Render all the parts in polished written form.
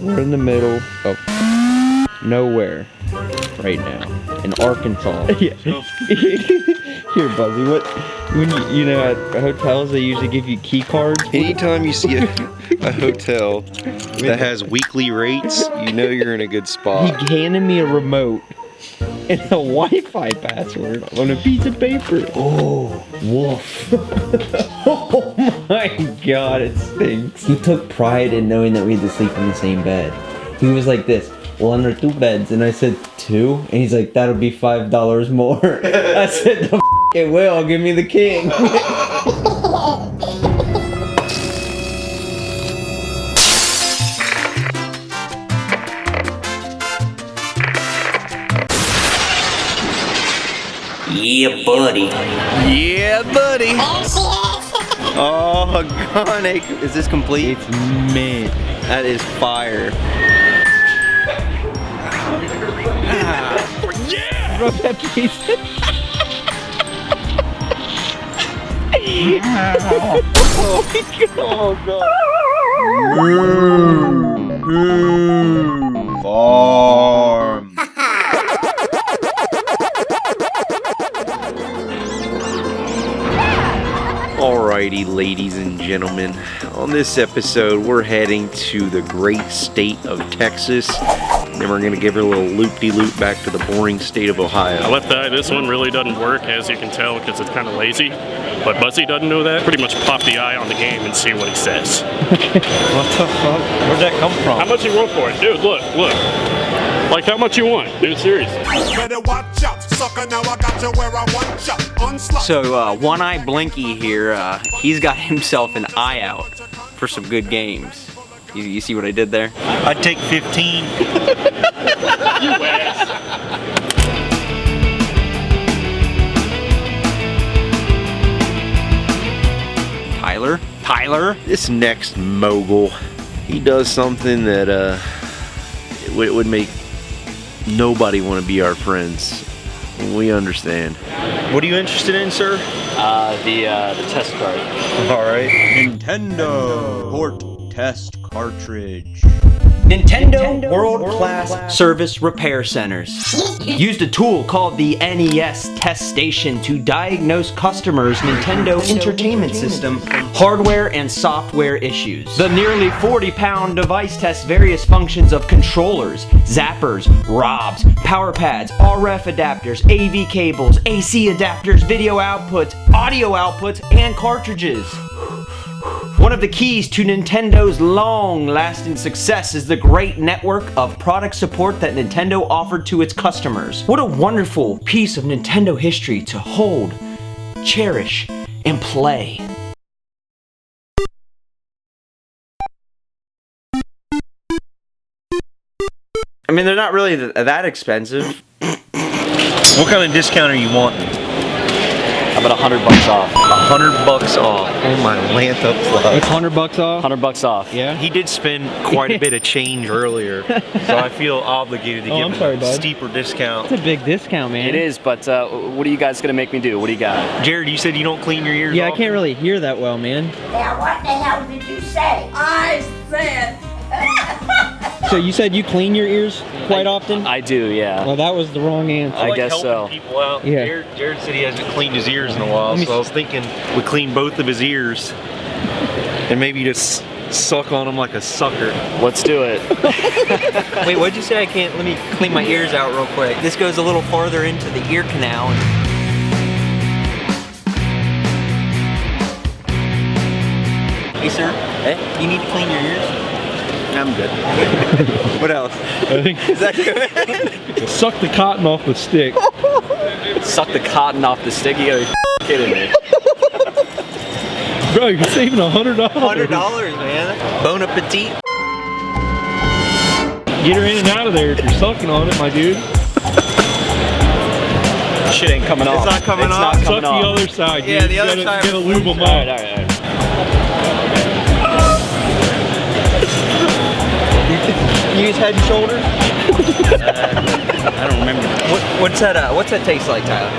We're in the middle of nowhere right now in Arkansas. Yeah. Here, Buzzy. What? When you know at hotels they usually give you key cards. Anytime you see a hotel that has weekly rates, you know you're in a good spot. He handed me a remote and a Wi-Fi password on a piece of paper. Oh, woof. Oh my God, it stinks. He took pride in knowing that we had to sleep in the same bed. He was like this, well, under 2 beds. And I said, 2? And he's like, that'll be $5 more. I said, the f it will, give me the king. Yeah, buddy. Yeah, buddy. Oh, God. Is this complete? It's mint. That is fire. Yeah! Rub that piece. Oh, God. Farm. Alrighty, ladies and gentlemen, on this episode we're heading to the great state of Texas. Then we're going to give her a little loop-de-loop back to the boring state of Ohio. I left that. This one really doesn't work, as you can tell, because it's kind of lazy. But Buzzy doesn't know that. Pretty much pop the eye on the game and see what it says. What the fuck? Where'd that come from? How much you want for it? Dude, look. Like, how much you want? Dude, seriously. Better watch out, sucker, now I got you where I want you. Unslap. So, One-Eye Blinky here, he's got himself an eye out for some good games. You see what I did there? I'd take 15. You ass. Tyler? This next mogul, he does something that would make nobody want to be our friends. We understand. What are you interested in, sir? The test card. All right. Nintendo Port Test Cartridge. Nintendo World-Class Service Repair Centers used a tool called the NES Test Station to diagnose customers' Nintendo Entertainment System hardware and software issues. The nearly 40-pound device tests various functions of controllers, zappers, ROMs, power pads, RF adapters, AV cables, AC adapters, video outputs, audio outputs, and cartridges. One of the keys to Nintendo's long-lasting success is the great network of product support that Nintendo offered to its customers. What a wonderful piece of Nintendo history to hold, cherish, and play. I mean, they're not really that expensive. What kind of discount are you wanting? About $100 off. $100 off. Oh my Lantha plug. It's $100 off? $100 off. Yeah? He did spend quite a bit of change earlier, so I feel obligated to give him a steeper discount. It's a big discount, man. It is, but what are you guys gonna make me do? What do you got? Jared, you said you don't clean your ears Yeah, off? I can't really hear that well, man. Now what the hell did you say? I said... So you said you clean your ears quite often? I do, yeah. Well, that was the wrong answer. I guess helping so. people out. Yeah. Jared said he hasn't cleaned his ears in a while, so I was thinking we clean both of his ears and maybe just suck on them like a sucker. Let's do it. Wait, what'd you say? I can't. Let me clean my ears out real quick. This goes a little farther into the ear canal. Hey, sir. Hey, you need to clean your ears? I'm good. What else? I think Is that good? suck the cotton off the stick. Suck the cotton off the stick. You gotta be kidding me. Bro, you're saving $100. $100, man. Bon appetit. Get her in and out of there if you're sucking on it, my dude. Shit ain't coming off. It's not coming off. It's not coming Suck off. the other side, dude. Yeah, the You other gotta- side. You gotta lube them up. Alright. You use Head and Shoulders? I don't remember. What's that taste like, Tyler?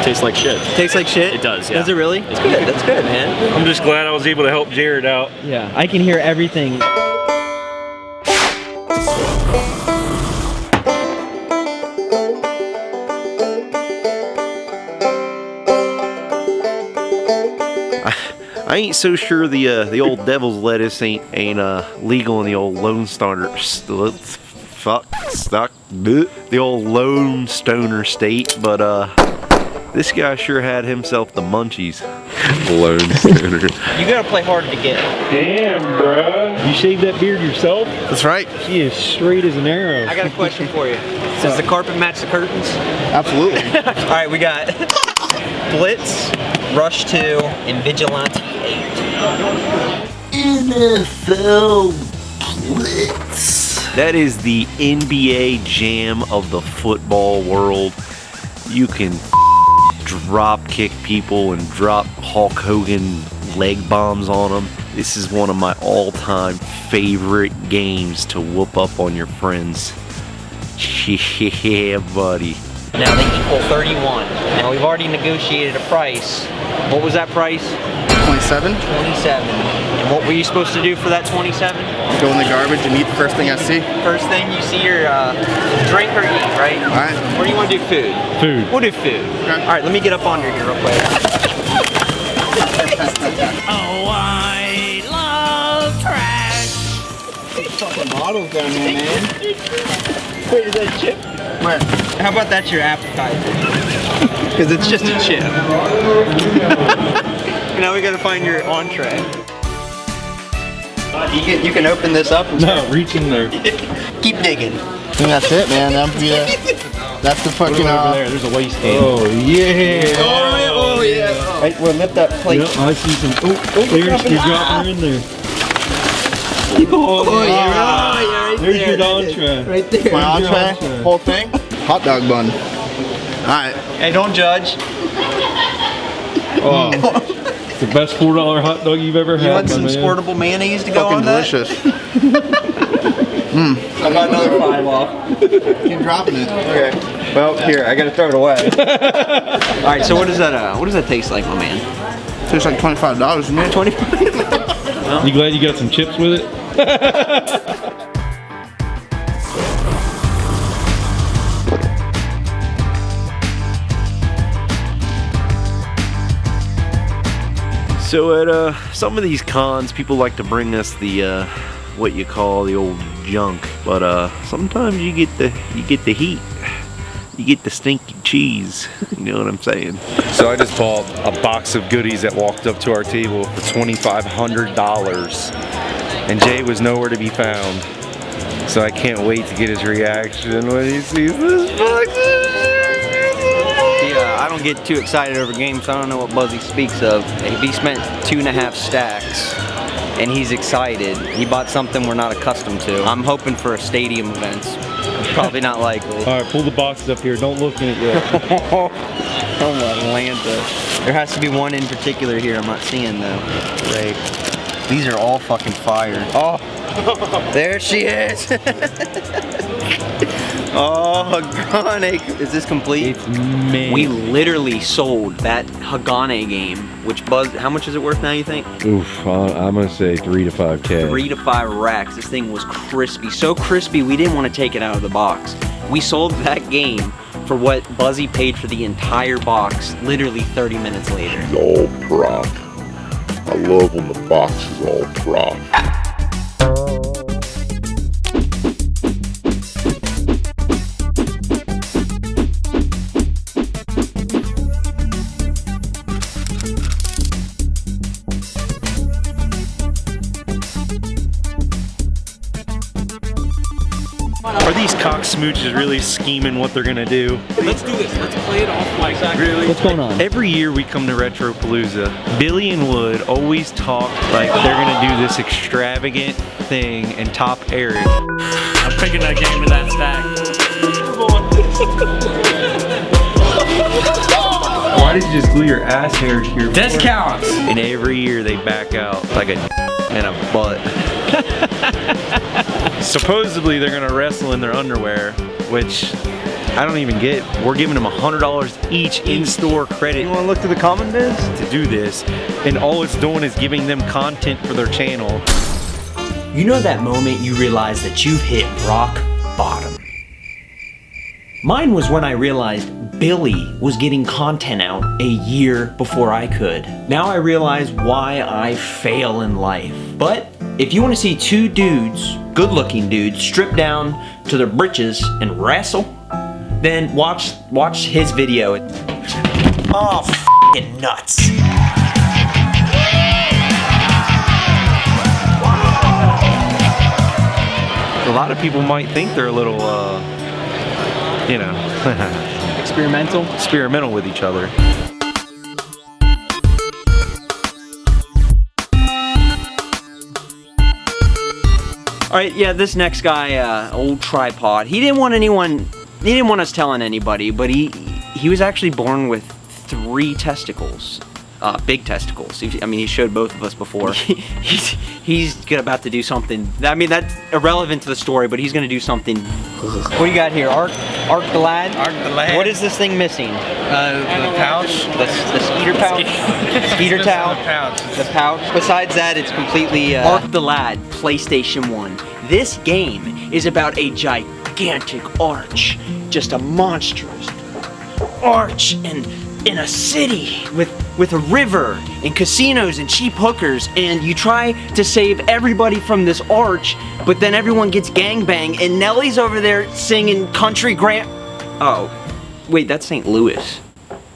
Tastes like shit. Tastes like shit? It does, yeah. Does it really? It's good. That's good, man. I'm just glad I was able to help Jared out. Yeah, I can hear everything. I ain't so sure the old devil's lettuce ain't legal in the old Lone Star the old Lone Stoner state, but this guy sure had himself the munchies. Lone Stoner. You gotta play hard to get. Damn, bro. You shaved that beard yourself? That's right. She is straight as an arrow. I got a question for you. Does the carpet match the curtains? Absolutely. All right, we got Blitz, Rush 2, and Vigilante 8. NFL Blitz. That is the NBA jam of the football world. You can drop kick people and drop Hulk Hogan leg bombs on them. This is one of my all-time favorite games to whoop up on your friends. Yeah, buddy. Now they equal 31. Now we've already negotiated a price. What was that price? 27. 27. And what were you supposed to do for that 27? Go in the garbage and eat the first thing I see. First thing you see your drink or eat, right? All right. Or do you want to do food? Food. We'll do food. Okay. All right, let me get up under here real quick. Oh, I love trash. Fucking bottles down there, man. Wait, is that a chip? Where? How about that's your appetizer? Because it's just a chip. Now we gotta find your entree. You can open this up and No, reach in there. keep digging. I think that's it, man. That's the fucking. Over there, there's a waste can. Oh, yeah. Oh yeah. Right, we'll lift that plate. Yep, I see some. Oh, there's, you're dropping her in there. Oh yeah. There's your entree. Right there. My entree, whole thing. Hot dog bun. All right. Hey, don't judge. Oh, it's the best $4 hot dog you've ever had. You want some man. sportable mayonnaise to go Fucking on that? delicious. I got another 5 off. Keep dropping it. Okay. Well, here, I gotta throw it away. All right, so what does that taste like, my man? Tastes like $25, doesn't it? 25. You glad you got some chips with it? So at some of these cons, people like to bring us the what you call the old junk, but sometimes you get the heat. You get the stinky cheese. You know what I'm saying? So I just bought a box of goodies that walked up to our table for $2,500, and Jay was nowhere to be found. So I can't wait to get his reaction when he sees this box. Yeah, I don't get too excited over games, so I don't know what Buzzy speaks of. He spent 2.5 stacks, and he's excited. He bought something we're not accustomed to. I'm hoping for a stadium event. Probably not likely. All right, pull the boxes up here. Don't look in it yet. Oh, Atlanta. There has to be one in particular here I'm not seeing though. Right. These are all fucking fire. Oh, there she is. Oh, Hagane. Is this complete? It's me. We literally sold that Hagane game, which how much is it worth now, you think? Oof, I'm gonna say 3 to 5K. 3 to 5 racks. This thing was crispy. So crispy, we didn't want to take it out of the box. We sold that game for what Buzzy paid for the entire box, literally 30 minutes later. All prop. I love when the box is all prop. Are these cock smooches really scheming what they're gonna do? Let's do this. Let's play it off like Really? What's going on? Every year we come to Retropalooza, Billy and Wood always talk like they're gonna do this extravagant thing and top Eric. I'm picking that game in that stack. Why did you just glue your ass hair to your This counts. And every year they back out like a and a butt. Supposedly they're gonna wrestle in their underwear, which I don't even get. We're giving them $100 each in-store credit. You want to look to the comment biz? To do this, and all it's doing is giving them content for their channel. You know that moment you realize that you've hit rock bottom. Mine was when I realized Billy was getting content out a year before I could. Now I realize why I fail in life. But if you want to see two dudes, good-looking dudes, stripped down to their britches and wrestle, then watch his video. Oh, f***ing nuts. A lot of people might think they're a little, you know, experimental with each other. All right, yeah, this next guy, old tripod. He didn't want us telling anybody, but he was actually born with 3 testicles. Big testicles. I mean, he showed both of us before. He's about to do something. I mean, that's irrelevant to the story, but he's gonna do something. What do you got here? Arc the lad? Arc the lad. What is this thing missing? The pouch. The skeeter pouch? Skeeter towel? The pouch. Besides that, it's completely Arc the Lad, PlayStation 1. This game is about a gigantic arch. Just a monstrous arch in a city with a river and casinos and cheap hookers, and you try to save everybody from this arch, but then everyone gets gangbanged, and Nellie's over there singing country Oh, wait, that's St. Louis.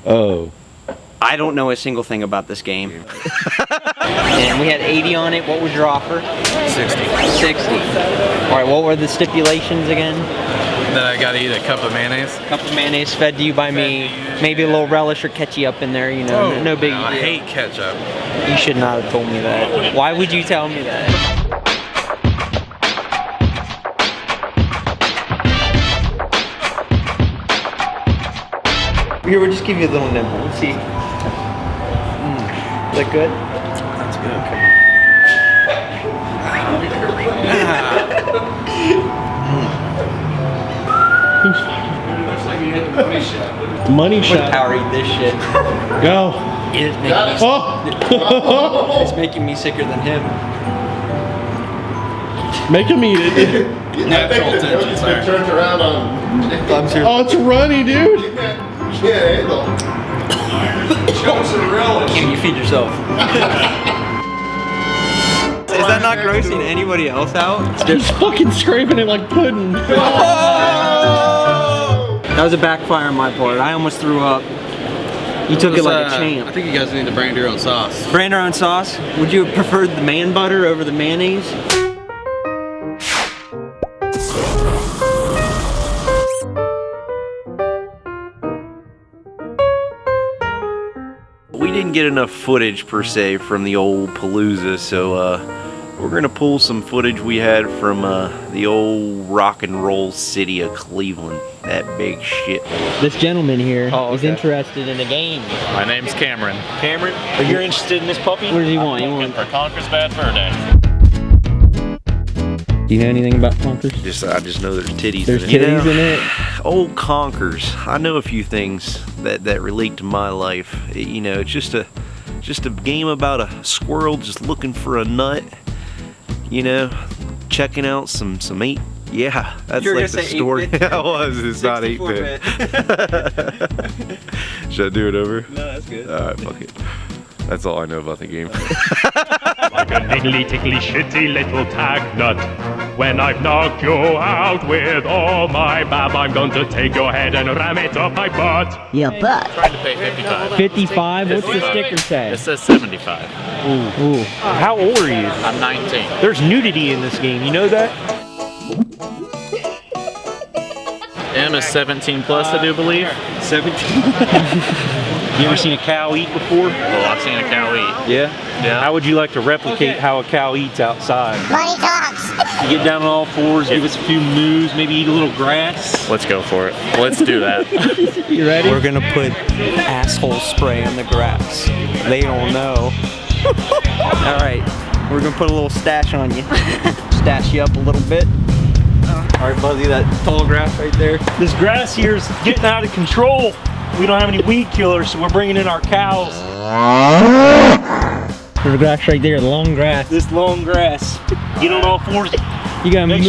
Oh. I don't know a single thing about this game. And we had 80 on it. What was your offer? 60. 60. All right, what were the stipulations again? Then I gotta eat a cup of mayonnaise. Cup of mayonnaise fed to you by me. Maybe a little relish or ketchup in there, you know. Oh, no big no, deal. I hate ketchup. You should not have told me that. Why would you tell me that? Here, we'll just give you a little nibble. Let's see. Is that good? That's good. Money shot. Power eat this shit. Go. It's making me sicker than him. Make him eat it. Natural tension, sir. Turns around on. Oh, it's runny, dude. You can't handle. Here, you feed yourself. Is that not grossing anybody else out? He's fucking scraping it like pudding. That was a backfire on my part. I almost threw up. You took it like a champ. I think you guys need to brand your own sauce. Brand our own sauce? Would you have preferred the man butter over the mayonnaise? We didn't get enough footage per se from the old Palooza, so we're gonna pull some footage we had from the old rock and roll city of Cleveland. That big shit. This gentleman here is interested in a game. My name's Cameron. Cameron? Are you interested in this puppy? What does he want? I'm looking for Conker's Bad Fur Day. Do you know anything about conkers? I just know there's titties There's in it. titties in it? Old conkers. I know a few things that relate to my life. You know, it's just a game about a squirrel just looking for a nut. You know, checking out some 8. Yeah, that's like the story. I was. It's not 8-bit. Should I do it over? No, that's good. Alright, fuck it. That's all I know about the game. Like a niggly, tickly, shitty little tag nut. When I've knocked you out with all my bab, I'm going to take your head and ram it up my butt. Your butt. Trying to pay 55. 55? What's the sticker say? It says 75. Ooh. How old are you? I'm 19. There's nudity in this game, you know that? M is 17 plus, I do believe. 17? You ever seen a cow eat before? Well, I've seen a cow eat. Yeah? Yeah. How would you like to replicate how a cow eats outside? Money talks. You get down on all fours, give us a few moves, maybe eat a little grass. Let's go for it. Let's do that. You ready? We're gonna put asshole spray on the grass. They don't know. All right, we're gonna put a little stash on you. Stash you up a little bit. All right, Buzzy, that tall grass right there. This grass here is getting out of control. We don't have any weed killers, so we're bringing in our cows. There's grass right there, long grass. This long grass. Get on all fours. You gotta move.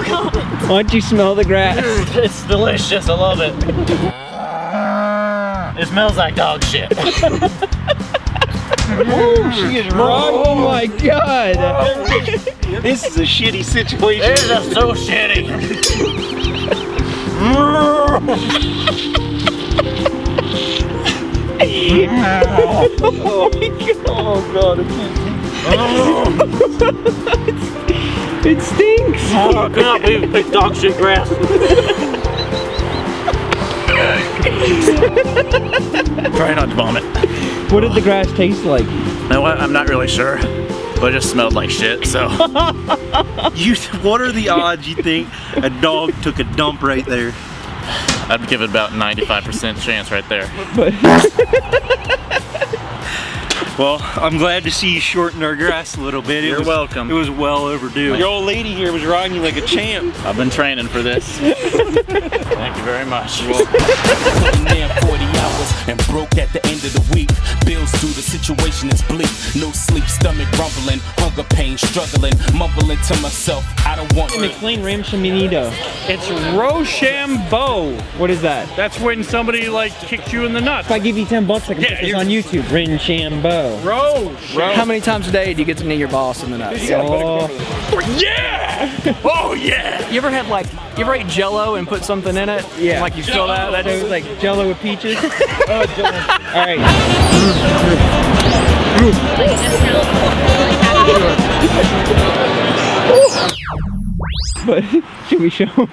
God. Why don't you smell the grass? It's delicious. I love it. It smells like dog shit. Oh, she is wrong. Oh my god. This is a shitty situation. This is so shitty. Oh god, it stinks. Oh, I cannot believe it's dog shit grass. Try not to vomit. What did the grass taste like? You know what? I'm not really sure, but it just smelled like shit, so. What are the odds you think a dog took a dump right there? I'd give it about 95% chance right there. Well, I'm glad to see you shortened our grass a little bit. You're welcome. It was well overdue. Your old lady here was riding you like a champ. I've been training for this. Thank you very much. 40 hours and broke at the end of the week. Bills due, the situation is bleak. No sleep, stomach rumbling, hunger pain, struggling, mumbling to myself. I don't want to explain Ramshaminito. It's Rochambeau. What is that? That's when somebody like kicks you in the nuts. If I give you 10 bucks, I can put this on YouTube. Ramshaminito. How many times a day do you get to knee your boss in the nuts? Yeah! Oh yeah! You ever ate Jello and put something in it? Yeah. Like you feel that? So it was like Jello with peaches. Oh, Jello. All right. But should we show?